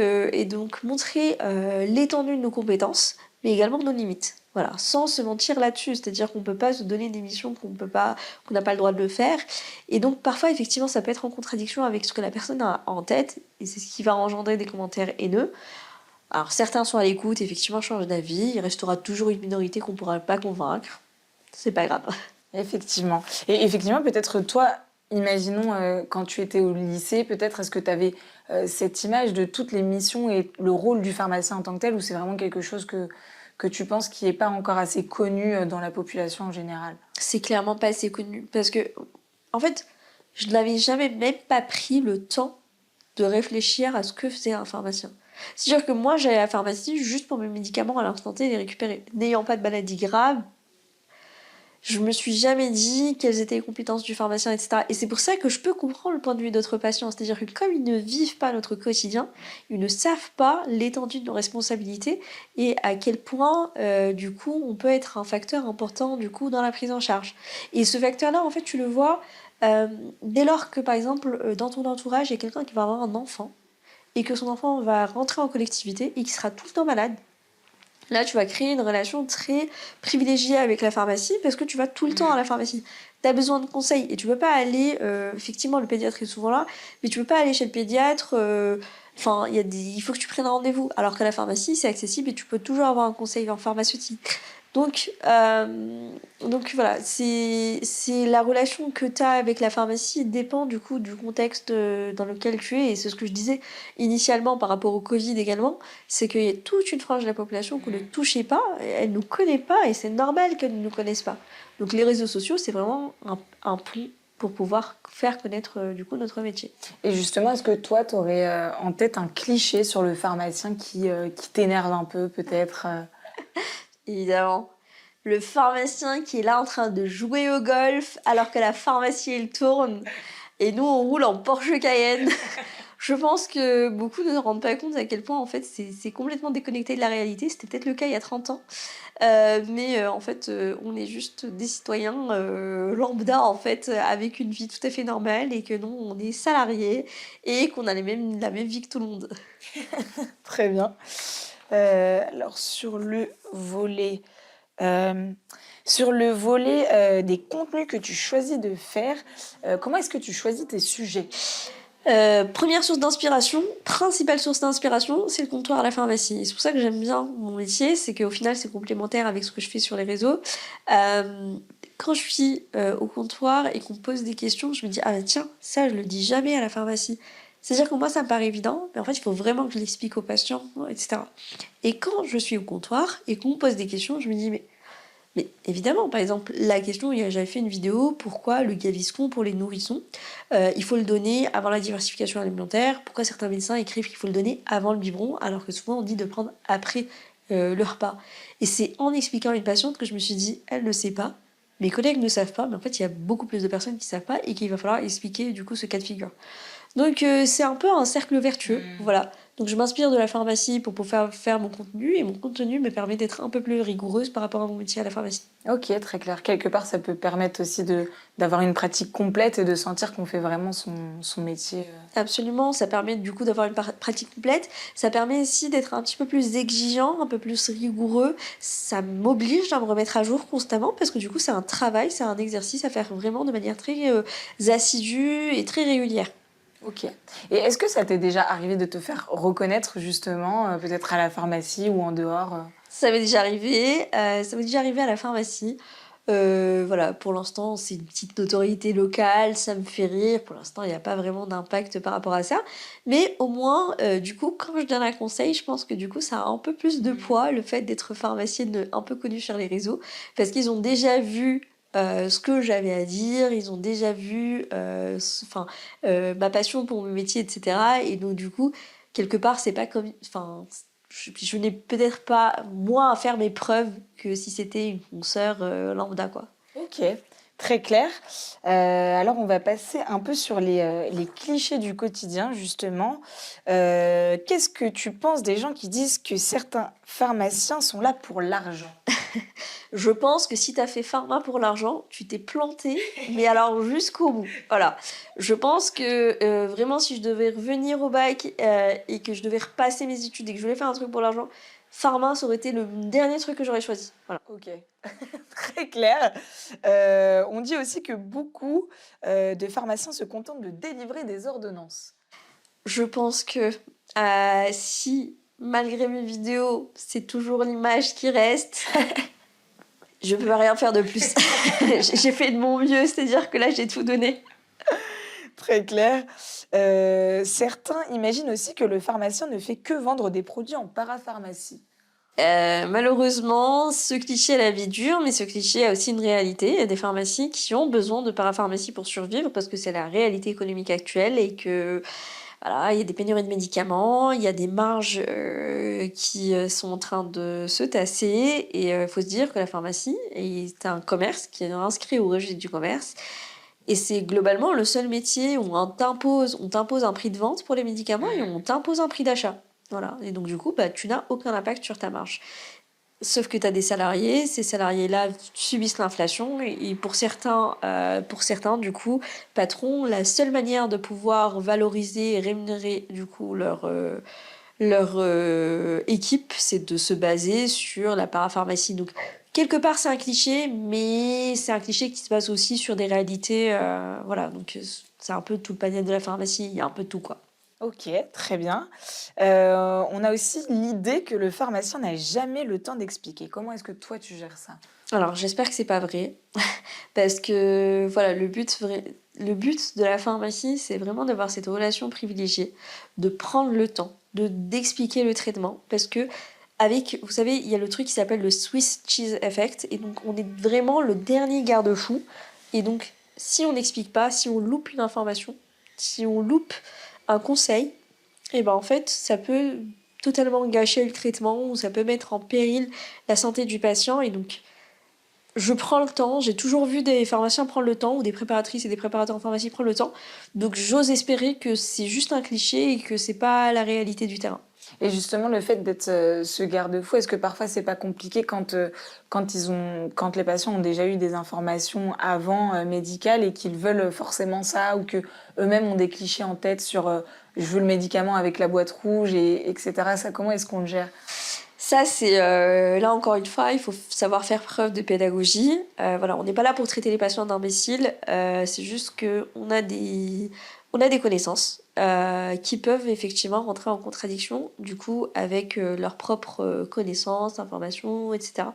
montrer l'étendue de nos compétences, mais également de nos limites. Voilà, sans se mentir là-dessus, c'est-à-dire qu'on peut pas se donner des missions qu'on n'a pas le droit de le faire. Et donc parfois effectivement ça peut être en contradiction avec ce que la personne a en tête, et c'est ce qui va engendrer des commentaires haineux. Alors certains sont à l'écoute, effectivement changent d'avis, il restera toujours une minorité qu'on pourra pas convaincre. C'est pas grave. Effectivement. Et effectivement, peut-être toi, imaginons quand tu étais au lycée, peut-être est-ce que tu avais cette image de toutes les missions et le rôle du pharmacien en tant que tel, ou c'est vraiment quelque chose que tu penses qui n'est pas encore assez connu dans la population en général? C'est clairement pas assez connu, parce que en fait je n'avais jamais même pas pris le temps de réfléchir à ce que faisait un pharmacien. C'est-à-dire que moi j'allais à la pharmacie juste pour mes médicaments à l'instant T et les récupérer. N'ayant pas de maladie grave, je me suis jamais dit quelles étaient les compétences du pharmacien, etc. Et c'est pour ça que je peux comprendre le point de vue d'autres patients. C'est-à-dire que comme ils ne vivent pas notre quotidien, ils ne savent pas l'étendue de nos responsabilités et à quel point, du coup, on peut être un facteur important, du coup, dans la prise en charge. Et ce facteur-là, en fait, tu le vois dès lors que, par exemple, dans ton entourage, il y a quelqu'un qui va avoir un enfant et que son enfant va rentrer en collectivité et qui sera tout le temps malade. Là, tu vas créer une relation très privilégiée avec la pharmacie parce que tu vas tout le temps à la pharmacie. Tu as besoin de conseils et tu peux pas aller, effectivement, le pédiatre est souvent là, mais tu peux pas aller chez le pédiatre. Enfin, il faut que tu prennes un rendez-vous. Alors qu'à la pharmacie, c'est accessible et tu peux toujours avoir un conseil en pharmaceutique. Donc, voilà, c'est la relation que tu as avec la pharmacie dépend du coup du contexte dans lequel tu es. Et c'est ce que je disais initialement par rapport au Covid également, c'est qu'il y a toute une frange de la population qu'on ne touchait pas, elle ne nous connaît pas et c'est normal qu'elle ne nous connaisse pas. Donc les réseaux sociaux, c'est vraiment un pont pour pouvoir faire connaître du coup notre métier. Et justement, est-ce que toi, tu aurais en tête un cliché sur le pharmacien qui t'énerve un peu, peut-être Évidemment. Le pharmacien qui est là en train de jouer au golf alors que la pharmacie elle tourne et nous on roule en Porsche Cayenne. Je pense que beaucoup ne se rendent pas compte à quel point en fait c'est complètement déconnecté de la réalité. C'était peut-être le cas il y a 30 ans. Mais en fait on est juste des citoyens lambda en fait avec une vie tout à fait normale et que non on est salariés et qu'on a la même vie que tout le monde. Très bien. Alors, sur le volet des contenus que tu choisis de faire, comment est-ce que tu choisis tes sujets? Première source d'inspiration, principale source d'inspiration, c'est le comptoir à la pharmacie. Et c'est pour ça que j'aime bien mon métier, c'est qu'au final c'est complémentaire avec ce que je fais sur les réseaux. Quand je suis au comptoir et qu'on me pose des questions, je me dis ah bah tiens, ça je le dis jamais à la pharmacie. C'est-à-dire que moi, ça me paraît évident, mais en fait, il faut vraiment que je l'explique aux patients, etc. Et quand je suis au comptoir et qu'on me pose des questions, je me dis, mais évidemment, par exemple, la question, j'avais fait une vidéo, pourquoi le Gaviscon pour les nourrissons, il faut le donner avant la diversification alimentaire, pourquoi certains médecins écrivent qu'il faut le donner avant le biberon, alors que souvent on dit de prendre après le repas. Et c'est en expliquant à une patiente que je me suis dit, elle ne sait pas, mes collègues ne savent pas, mais en fait il y a beaucoup plus de personnes qui ne savent pas et qu'il va falloir expliquer du coup ce cas de figure. Donc c'est un peu un cercle vertueux, voilà. Donc je m'inspire de la pharmacie pour pouvoir faire mon contenu et mon contenu me permet d'être un peu plus rigoureuse par rapport à mon métier à la pharmacie. Ok, très clair. Quelque part, ça peut permettre aussi d'avoir une pratique complète et de sentir qu'on fait vraiment son métier. Absolument, ça permet du coup d'avoir une pratique complète, ça permet aussi d'être un petit peu plus exigeant, un peu plus rigoureux, ça m'oblige à me remettre à jour constamment parce que du coup c'est un travail, c'est un exercice à faire vraiment de manière très assidue et très régulière. Ok. Et est-ce que ça t'est déjà arrivé de te faire reconnaître justement, peut-être à la pharmacie ou en dehors Ça m'est déjà arrivé à la pharmacie. Voilà, pour l'instant, c'est une petite notoriété locale, ça me fait rire. Pour l'instant, il n'y a pas vraiment d'impact par rapport à ça. Mais au moins, du coup, quand je donne un conseil, je pense que du coup, ça a un peu plus de poids, le fait d'être pharmacienne un peu connue sur les réseaux, parce qu'ils ont déjà vu ce que j'avais à dire, ils ont déjà vu ma passion pour mon métier, etc. Et donc, du coup, quelque part, c'est pas comme... Enfin, je n'ai peut-être pas moins à faire mes preuves que si c'était une consoeur lambda, quoi. Ok, très clair. Alors, on va passer un peu sur les clichés du quotidien, justement. Qu'est-ce que tu penses des gens qui disent que certains pharmaciens sont là pour l'argent? Je pense que si t'as fait pharma pour l'argent, tu t'es planté, mais alors jusqu'au bout. Voilà. Je pense que vraiment, si je devais revenir au bac et que je devais repasser mes études et que je voulais faire un truc pour l'argent, pharma, ça aurait été le dernier truc que j'aurais choisi. Voilà. Ok, très clair. On dit aussi que beaucoup de pharmaciens se contentent de délivrer des ordonnances. Je pense que si, malgré mes vidéos, c'est toujours l'image qui reste, je peux rien faire de plus. J'ai fait de mon mieux, c'est-à-dire que là, j'ai tout donné. Très clair. Certains imaginent aussi que le pharmacien ne fait que vendre des produits en parapharmacie. Malheureusement, ce cliché a la vie dure, mais ce cliché a aussi une réalité. Il y a des pharmacies qui ont besoin de parapharmacie pour survivre parce que c'est la réalité économique actuelle et que voilà, il y a des pénuries de médicaments, il y a des marges qui sont en train de se tasser et il faut se dire que la pharmacie est un commerce qui est inscrit au registre du commerce et c'est globalement le seul métier où on t'impose un prix de vente pour les médicaments et on t'impose un prix d'achat. Voilà. Et donc, du coup, bah, tu n'as aucun impact sur ta marge. Sauf que tu as des salariés, ces salariés-là subissent l'inflation et pour certains, du coup, patrons, la seule manière de pouvoir valoriser et rémunérer, du coup, leur équipe, c'est de se baser sur la parapharmacie. Donc, quelque part, c'est un cliché, mais c'est un cliché qui se base aussi sur des réalités. Voilà, donc c'est un peu tout le panier de la pharmacie, il y a un peu de tout, quoi. Ok, très bien. On a aussi l'idée que le pharmacien n'a jamais le temps d'expliquer. Comment est-ce que toi tu gères ça? Alors, j'espère que c'est pas vrai, parce que voilà, le but de la pharmacie, c'est vraiment d'avoir cette relation privilégiée, de prendre le temps, d'expliquer le traitement, parce que vous savez, il y a le truc qui s'appelle le Swiss cheese effect, et donc on est vraiment le dernier garde-fou, et donc si on n'explique pas, si on loupe une information, si on loupe un conseil, et ben en fait, ça peut totalement gâcher le traitement, ou ça peut mettre en péril la santé du patient, et donc je prends le temps, j'ai toujours vu des pharmaciens prendre le temps, ou des préparatrices et des préparateurs en pharmacie prendre le temps. Donc j'ose espérer que c'est juste un cliché et que c'est pas la réalité du terrain. Et justement, le fait d'être ce garde-fou, est-ce que parfois c'est pas compliqué quand les patients ont déjà eu des informations avant médicales et qu'ils veulent forcément ça ou que eux-mêmes ont des clichés en tête sur je veux le médicament avec la boîte rouge et etc. Ça, comment est-ce qu'on le gère? Ça, c'est là encore une fois, il faut savoir faire preuve de pédagogie. Voilà, on n'est pas là pour traiter les patients d'imbéciles. C'est juste que on a des connaissances qui peuvent effectivement rentrer en contradiction du coup avec leurs propres connaissances, informations, etc.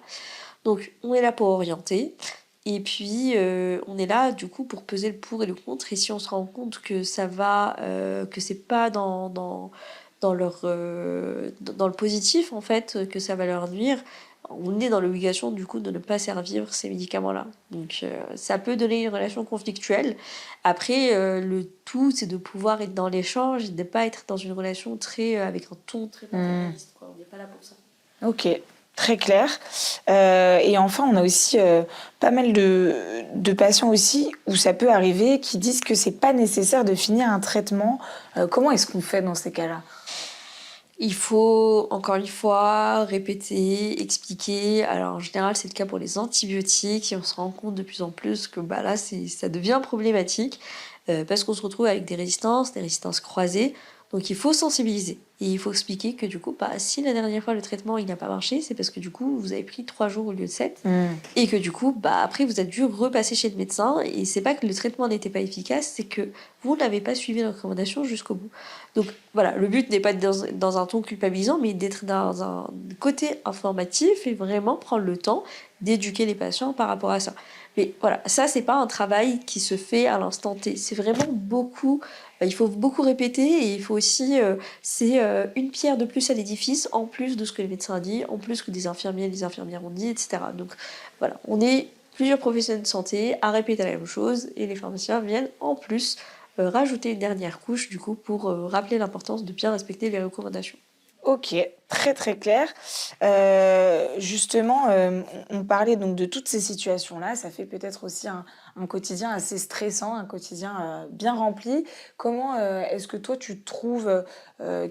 Donc, on est là pour orienter. Et puis, on est là, du coup, pour peser le pour et le contre. Et si on se rend compte que ça va, que c'est pas dans dans le positif, en fait, que ça va leur nuire, on est dans l'obligation, du coup, de ne pas servir ces médicaments-là. Donc, ça peut donner une relation conflictuelle. Après, le tout, c'est de pouvoir être dans l'échange et de ne pas être dans une relation avec un ton très paternaliste, quoi. On n'est pas là pour ça. Ok, très clair. Et enfin, on a aussi pas mal de patients aussi où ça peut arriver qui disent que c'est pas nécessaire de finir un traitement. Comment est-ce qu'on fait dans ces cas-là? Il faut, encore une fois, répéter, expliquer. Alors, en général, c'est le cas pour les antibiotiques et on se rend compte de plus en plus que bah, là, ça devient problématique parce qu'on se retrouve avec des résistances croisées. Donc, il faut sensibiliser et il faut expliquer que du coup, bah, si la dernière fois le traitement il n'a pas marché, c'est parce que du coup, vous avez pris 3 jours au lieu de 7 et que du coup, bah, après, vous avez dû repasser chez le médecin et c'est pas que le traitement n'était pas efficace, c'est que vous n'avez pas suivi les recommandations jusqu'au bout. Donc voilà, le but n'est pas d'être dans un ton culpabilisant, mais d'être dans un côté informatif et vraiment prendre le temps d'éduquer les patients par rapport à ça. Mais voilà, ça, c'est pas un travail qui se fait à l'instant T. C'est vraiment beaucoup, il faut beaucoup répéter et il faut aussi, c'est une pierre de plus à l'édifice, en plus de ce que les médecins ont dit, en plus que des infirmiers et des infirmières ont dit, etc. Donc voilà, on est plusieurs professionnels de santé à répéter la même chose et les pharmaciens viennent en plus rajouter une dernière couche du coup pour rappeler l'importance de bien respecter les recommandations. Ok, très très clair. Justement, on parlait donc de toutes ces situations-là. Ça fait peut-être aussi un quotidien assez stressant, un quotidien bien rempli. Comment est-ce que toi tu trouves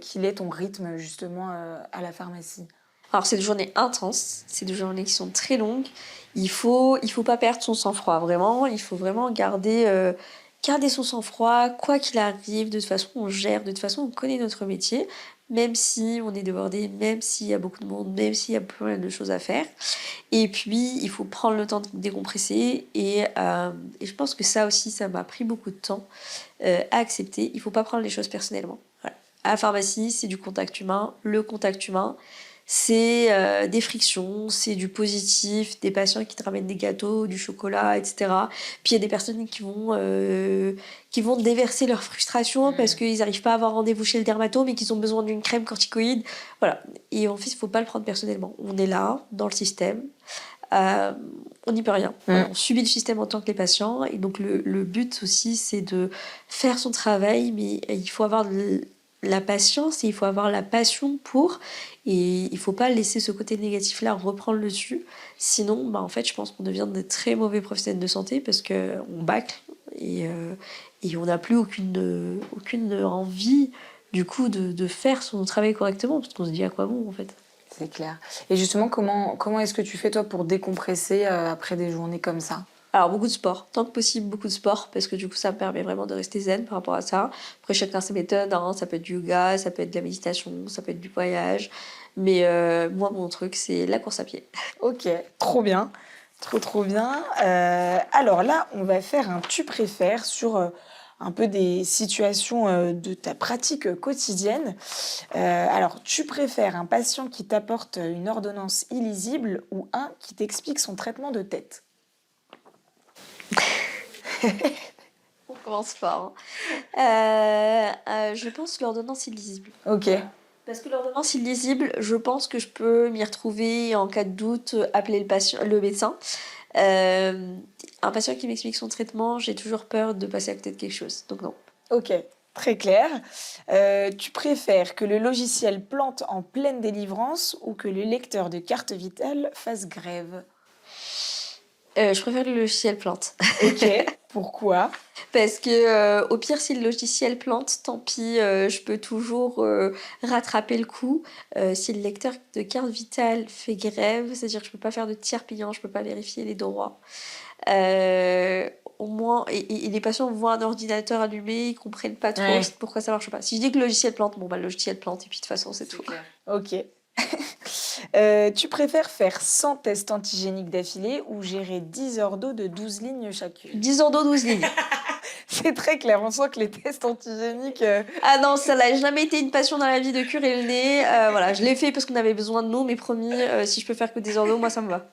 qu'il est ton rythme justement à la pharmacie? Alors c'est des journées intenses, c'est des journées qui sont très longues. Il faut pas perdre son sang-froid, vraiment. Il faut vraiment garder son sang-froid, quoi qu'il arrive. De toute façon, on gère, de toute façon, on connaît notre métier, même si on est débordé, même s'il y a beaucoup de monde, même s'il y a plein de choses à faire. Et puis, il faut prendre le temps de décompresser. Et je pense que ça aussi, ça m'a pris beaucoup de temps à accepter. Il faut pas prendre les choses personnellement. Voilà. À la pharmacie, c'est du contact humain. Le contact humain, c'est des frictions, c'est du positif, des patients qui te ramènent des gâteaux, du chocolat, etc. Puis il y a des personnes qui vont déverser leur frustration parce qu'ils n'arrivent pas à avoir rendez-vous chez le dermatome et qu'ils ont besoin d'une crème corticoïde. Voilà. Et en fait, il ne faut pas le prendre personnellement. On est là, dans le système. Euh, on n'y peut rien. Voilà, on subit le système en tant que les patients. Et donc, le but aussi, c'est de faire son travail, mais il faut avoir la patience et il faut avoir la passion pour. Et il faut pas laisser ce côté négatif-là reprendre le dessus. Sinon, bah, en fait, je pense qu'on devient de très mauvais professionnels de santé parce qu'on bâcle et on n'a plus aucune envie, du coup, de faire son travail correctement parce qu'on se dit à quoi bon, en fait. C'est clair. Et justement, comment est-ce que tu fais toi pour décompresser après des journées comme ça? Alors, beaucoup de sport, tant que possible, beaucoup de sport, parce que du coup, ça me permet vraiment de rester zen par rapport à ça. Après, chacun ses méthodes, hein. Ça peut être du yoga, ça peut être de la méditation, ça peut être du voyage. Mais moi, mon truc, c'est la course à pied. Ok, trop bien, trop bien. Alors là, on va faire un tu préfères sur un peu des situations de ta pratique quotidienne. Alors, tu préfères un patient qui t'apporte une ordonnance illisible ou un qui t'explique son traitement de tête? On commence fort, hein. Je pense l'ordonnance illisible. Ok, Parce que l'ordonnance illisible, je pense que je peux m'y retrouver et en cas de doute, appeler le médecin. Euh, un patient qui m'explique son traitement, j'ai toujours peur de passer à côté de quelque chose. Donc non. ok, très clair. Tu préfères que le logiciel plante en pleine délivrance ou que le lecteur de carte vitale fasse grève? Je préfère le logiciel plante. Ok, pourquoi? Parce que au pire, si le logiciel plante, tant pis, je peux toujours rattraper le coup. Si le lecteur de carte vitale fait grève, c'est-à-dire que je peux pas faire de tiers payant, je peux pas vérifier les droits. Au moins, et les patients voient un ordinateur allumé, ils comprennent pas trop Ouais. pourquoi ça marche pas. Si je dis que le logiciel plante, bon bah le logiciel plante et puis de toute façon c'est tout. Clair. Ok. Tu préfères faire 100 tests antigéniques d'affilée ou gérer 10 heures d'eau de 12 lignes chacune? 10 ans d'eau, 12 lignes. C'est très clair, on sent que les tests antigéniques... Ah non, ça n'a jamais été une passion dans la vie de curer le nez. Voilà, je l'ai fait parce qu'on avait besoin de nous, mais promis, si je peux faire que des heures d'eau, moi ça me va.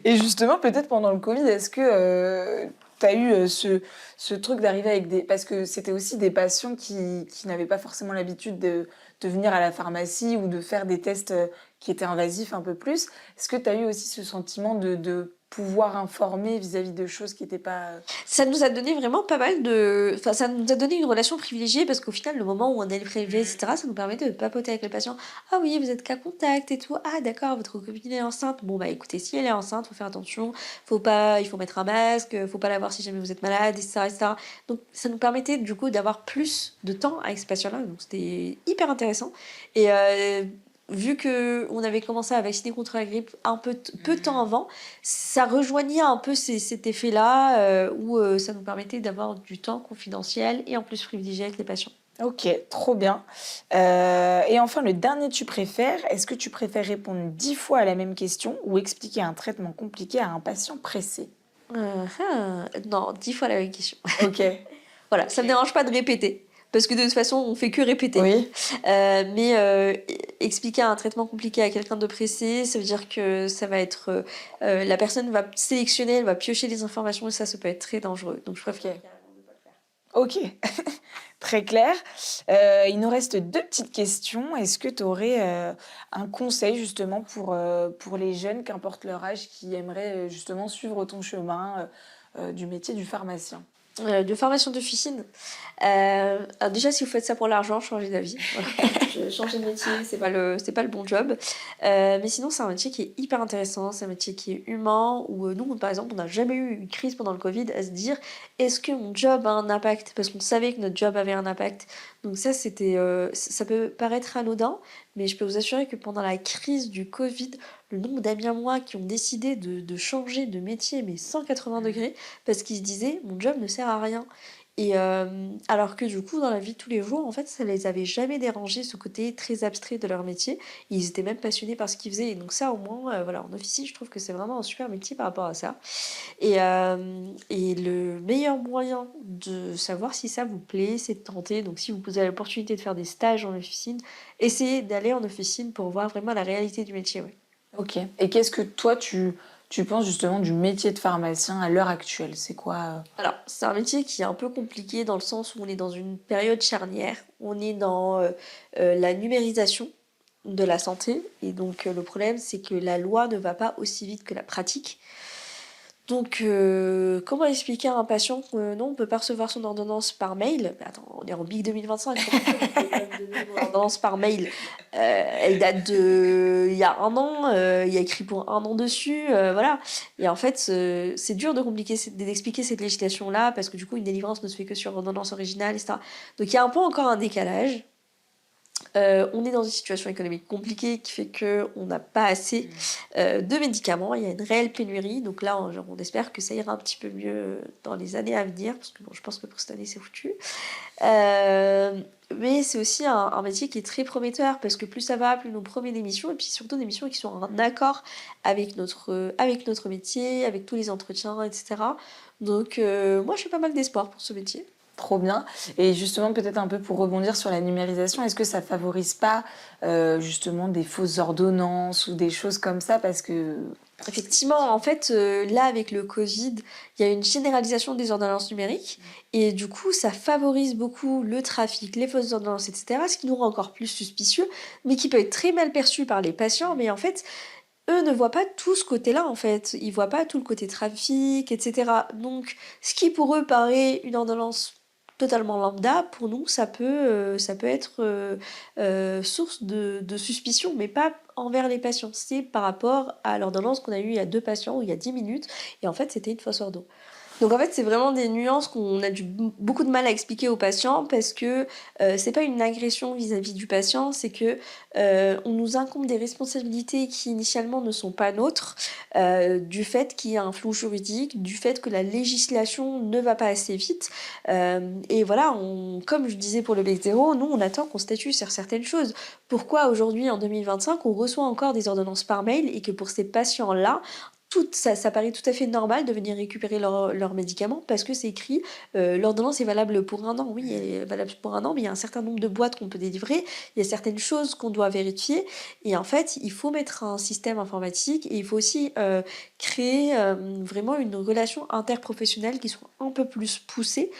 Et justement, peut-être pendant le Covid, est-ce que tu as eu ce truc d'arriver avec des... Parce que c'était aussi des patients qui n'avaient pas forcément l'habitude de venir à la pharmacie ou de faire des tests qui étaient invasifs un peu plus. Est-ce que tu as eu aussi ce sentiment de pouvoir informer vis-à-vis de choses qui n'étaient pas... Ça nous a donné vraiment pas mal de... Enfin, ça nous a donné une relation privilégiée parce qu'au final, le moment où on est le prélevé, etc., ça nous permettait de papoter avec le patient. Ah oui, vous êtes cas contact et tout. Ah d'accord, votre copine est enceinte. Bon bah écoutez, si elle est enceinte, faut faire attention. Il faut mettre un masque, faut pas la voir si jamais vous êtes malade, etc., etc. Donc ça nous permettait du coup d'avoir plus de temps avec ce patient-là. Donc c'était hyper intéressant. Et vu que on avait commencé à vacciner contre la grippe peu de temps avant, ça rejoignait un peu cet effet-là où ça nous permettait d'avoir du temps confidentiel et en plus privilégié avec les patients. Ok, trop bien. Et enfin, le dernier tu préfères, est-ce que tu préfères répondre 10 fois à la même question ou expliquer un traitement compliqué à un patient pressé? Non, 10 fois la même question. Ok, Voilà, ça me dérange pas de répéter. Parce que de toute façon, on fait que répéter. oui. Expliquer un traitement compliqué à quelqu'un de pressé, ça veut dire que ça va être... la personne va sélectionner, elle va piocher les informations et ça peut être très dangereux. Donc je préfère Ok. carrément ne pas le faire. Ok, très clair. Il nous reste deux petites questions. Est-ce que tu aurais un conseil justement pour les jeunes, qu'importe leur âge, qui aimeraient justement suivre ton chemin du métier du pharmacien? De formation d'officine. Alors déjà, si vous faites ça pour l'argent, changez d'avis. Voilà. Changer de métier, c'est pas le bon job. Mais sinon, c'est un métier qui est hyper intéressant, c'est un métier qui est humain, où nous, par exemple, on n'a jamais eu une crise pendant le Covid à se dire est-ce que mon job a un impact? Parce qu'on savait que notre job avait un impact. Donc ça peut paraître anodin, mais je peux vous assurer que pendant la crise du Covid, le nombre d'amis à moi qui ont décidé de changer de métier, mais 180 degrés, parce qu'ils se disaient mon job ne sert à rien. Et alors que du coup, dans la vie de tous les jours, en fait, ça les avait jamais dérangés, ce côté très abstrait de leur métier. Ils étaient même passionnés par ce qu'ils faisaient. Et donc ça, au moins, voilà, en officine, je trouve que c'est vraiment un super métier par rapport à ça. Et le meilleur moyen de savoir si ça vous plaît, c'est de tenter. Donc si vous avez l'opportunité de faire des stages en officine, essayez d'aller en officine pour voir vraiment la réalité du métier. Ouais. Ok. Et qu'est-ce que toi, tu penses justement du métier de pharmacien à l'heure actuelle? C'est quoi? Alors, c'est un métier qui est un peu compliqué dans le sens où on est dans une période charnière. On est dans la numérisation de la santé. Et donc, le problème, c'est que la loi ne va pas aussi vite que la pratique. Donc, comment expliquer à un patient que non, on peut pas recevoir son ordonnance par mail? Mais attends, on est en big 2025, comment ça, vous pouvez pas me donner mon ordonnance par mail? Elle date de il y a un an, il y a écrit pour un an dessus, voilà. Et en fait, c'est dur d'expliquer cette législation-là parce que du coup, une délivrance ne se fait que sur ordonnance originale, etc. Donc, il y a un peu encore un décalage. On est dans une situation économique compliquée qui fait qu'on n'a pas assez de médicaments. Il y a une réelle pénurie. Donc là, on espère que ça ira un petit peu mieux dans les années à venir. Parce que bon, je pense que pour cette année, c'est foutu. Mais c'est aussi un métier qui est très prometteur parce que plus ça va, plus nous promet des missions. Et puis surtout des missions qui sont en accord avec notre métier, avec tous les entretiens, etc. Donc moi, j'ai pas mal d'espoir pour ce métier. Trop bien. Et justement, peut-être un peu pour rebondir sur la numérisation, est-ce que ça favorise pas justement des fausses ordonnances ou des choses comme ça? Parce que... Effectivement, en fait, là, avec le Covid, il y a une généralisation des ordonnances numériques et du coup, ça favorise beaucoup le trafic, les fausses ordonnances, etc., ce qui nous rend encore plus suspicieux, mais qui peut être très mal perçu par les patients. Mais en fait, eux ne voient pas tout ce côté-là, en fait. Ils voient pas tout le côté trafic, etc. Donc, ce qui pour eux paraît une ordonnance totalement lambda, pour nous, ça peut être source de suspicion, mais pas envers les patients. C'est par rapport à l'ordonnance qu'on a eue il y a 2 patients, ou il y a 10 minutes, et en fait, c'était une fausse ordonnance. Donc en fait, c'est vraiment des nuances qu'on a beaucoup de mal à expliquer aux patients parce que c'est pas une agression vis-à-vis du patient, c'est que on nous incombe des responsabilités qui initialement ne sont pas nôtres, du fait qu'il y a un flou juridique, du fait que la législation ne va pas assez vite. Et voilà, comme je disais pour le Bectéro, nous on attend qu'on statue sur certaines choses. Pourquoi aujourd'hui en 2025 on reçoit encore des ordonnances par mail et que pour ces patients-là, ça paraît tout à fait normal de venir récupérer leurs médicaments parce que c'est écrit, l'ordonnance est valable pour un an. Oui, elle est valable pour un an, mais il y a un certain nombre de boîtes qu'on peut délivrer, il y a certaines choses qu'on doit vérifier et en fait, il faut mettre un système informatique et il faut aussi créer vraiment une relation interprofessionnelle qui soit un peu plus poussée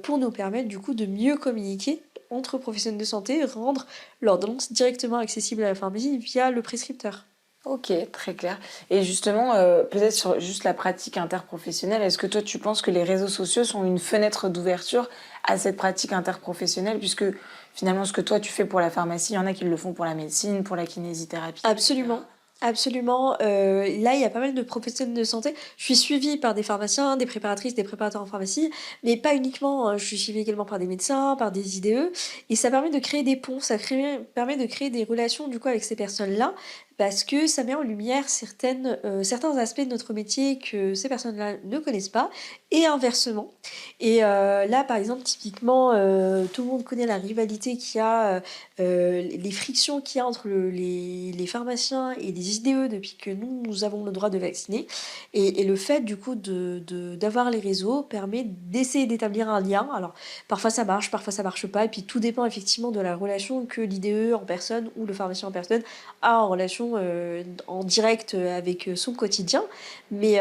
pour nous permettre du coup de mieux communiquer entre professionnels de santé, rendre l'ordonnance directement accessible à la pharmacie via le prescripteur. Ok, très clair. Et justement, peut-être sur juste la pratique interprofessionnelle, est-ce que toi, tu penses que les réseaux sociaux sont une fenêtre d'ouverture à cette pratique interprofessionnelle, puisque finalement, ce que toi, tu fais pour la pharmacie, il y en a qui le font pour la médecine, pour la kinésithérapie, etc. Absolument. Absolument. Là, il y a pas mal de professionnels de santé. Je suis suivie par des pharmaciens, des préparatrices, des préparateurs en pharmacie, mais pas uniquement. Je suis suivie également par des médecins, par des IDE. Et ça permet de créer des ponts, permet de créer des relations du coup avec ces personnes-là, parce que ça met en lumière certains aspects de notre métier que ces personnes-là ne connaissent pas, et inversement. Et là, par exemple, typiquement, tout le monde connaît la rivalité qu'il y a les frictions qu'il y a entre les pharmaciens et les IDE depuis que nous avons le droit de vacciner. Et le fait, du coup, d'avoir les réseaux permet d'essayer d'établir un lien. Alors, parfois ça marche pas. Et puis, tout dépend effectivement de la relation que l'IDE en personne ou le pharmacien en personne a en relation en direct avec son quotidien. Mais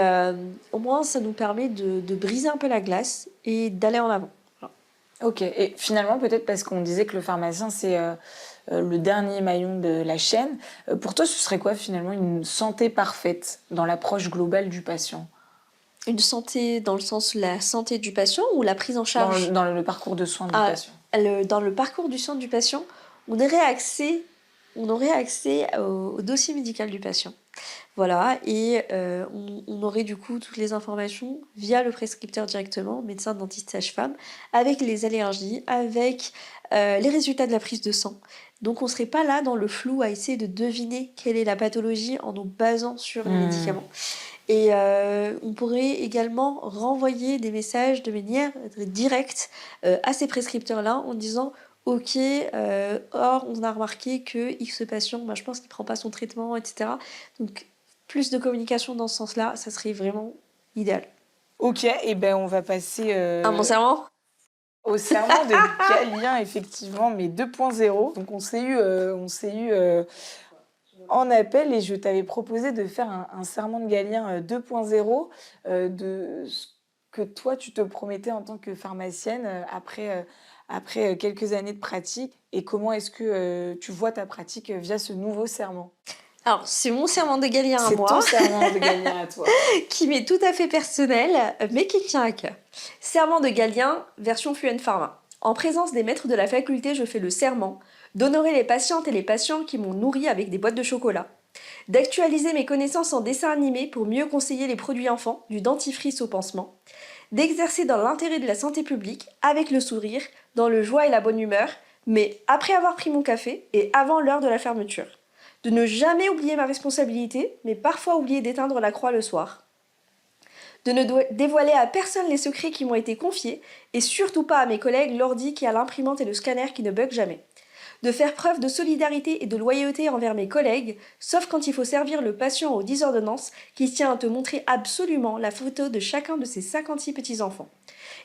au moins, ça nous permet de briser un peu la glace et d'aller en avant. Ok, et finalement, peut-être parce qu'on disait que le pharmacien, c'est le dernier maillon de la chaîne, pour toi, ce serait quoi finalement une santé parfaite dans l'approche globale du patient, Une santé dans le sens la santé du patient ou la prise en dans charge? dans le parcours de soins du Ah, patient? dans le parcours du soin du patient, on aurait accès, on aurait accès au dossier médical du patient. Voilà, et on aurait du coup toutes les informations via le prescripteur directement, médecin, dentiste, sage-femme, avec les allergies, avec les résultats de la prise de sang. Donc on serait pas là dans le flou à essayer de deviner quelle est la pathologie en nous basant sur les Hmm. médicaments. Et on pourrait également renvoyer des messages de manière directe à ces prescripteurs-là en disant OK, or on a remarqué que X patient, bah, je pense qu'il prend pas son traitement, etc. Donc plus de communication dans ce sens-là, ça serait vraiment idéal. Ok, et ben on va passer Un bon serment? au serment de Galien, effectivement, mais 2.0. Donc on s'est eu en appel et je t'avais proposé de faire un serment de Galien 2.0, de ce que toi tu te promettais en tant que pharmacienne après quelques années de pratique et comment est-ce que tu vois ta pratique via ce nouveau serment. Alors, c'est mon serment de Galien à C'est moi, ton serment de Galien à toi. qui m'est tout à fait personnel, mais qui me tient à cœur. Serment de Galien, version Fluent Pharma. En présence des maîtres de la faculté, je fais le serment d'honorer les patientes et les patients qui m'ont nourri avec des boîtes de chocolat, d'actualiser mes connaissances en dessin animé pour mieux conseiller les produits enfants, du dentifrice au pansement, d'exercer dans l'intérêt de la santé publique, avec le sourire, dans le joie et la bonne humeur, mais après avoir pris mon café et avant l'heure de la fermeture. De ne jamais oublier ma responsabilité, mais parfois oublier d'éteindre la croix le soir. De ne dévoiler à personne les secrets qui m'ont été confiés, et surtout pas à mes collègues l'ordi qui a l'imprimante et le scanner qui ne bug jamais. De faire preuve de solidarité et de loyauté envers mes collègues, sauf quand il faut servir le patient aux 10 ordonnances qui tient à te montrer absolument la photo de chacun de ses 56 petits-enfants.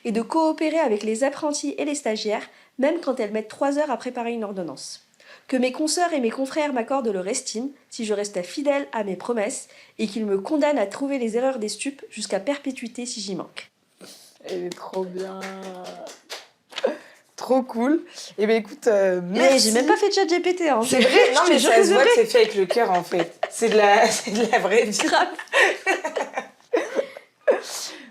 Et de coopérer avec les apprentis et les stagiaires, même quand elles mettent 3 heures à préparer une ordonnance. Que mes consoeurs et mes confrères m'accordent leur estime si je reste fidèle à mes promesses et qu'ils me condamnent à trouver les erreurs des stupes jusqu'à perpétuité si j'y manque. Elle est trop bien. Trop cool. Eh bien, écoute, Mais merci. j'ai même pas fait de chat GPT, hein. C'est vrai, non, Je te mais jure ça que se c'est voit vrai. que c'est fait avec le cœur, en fait. C'est de la vraie vie. Grave.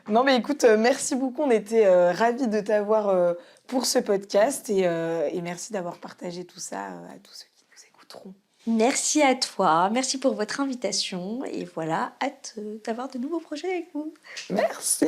Non, mais écoute, merci beaucoup. On était ravis de t'avoir pour ce podcast et merci d'avoir partagé tout ça à tous ceux qui nous écouteront. Merci à toi, merci pour votre invitation et voilà, hâte d'avoir de nouveaux projets avec vous. Merci.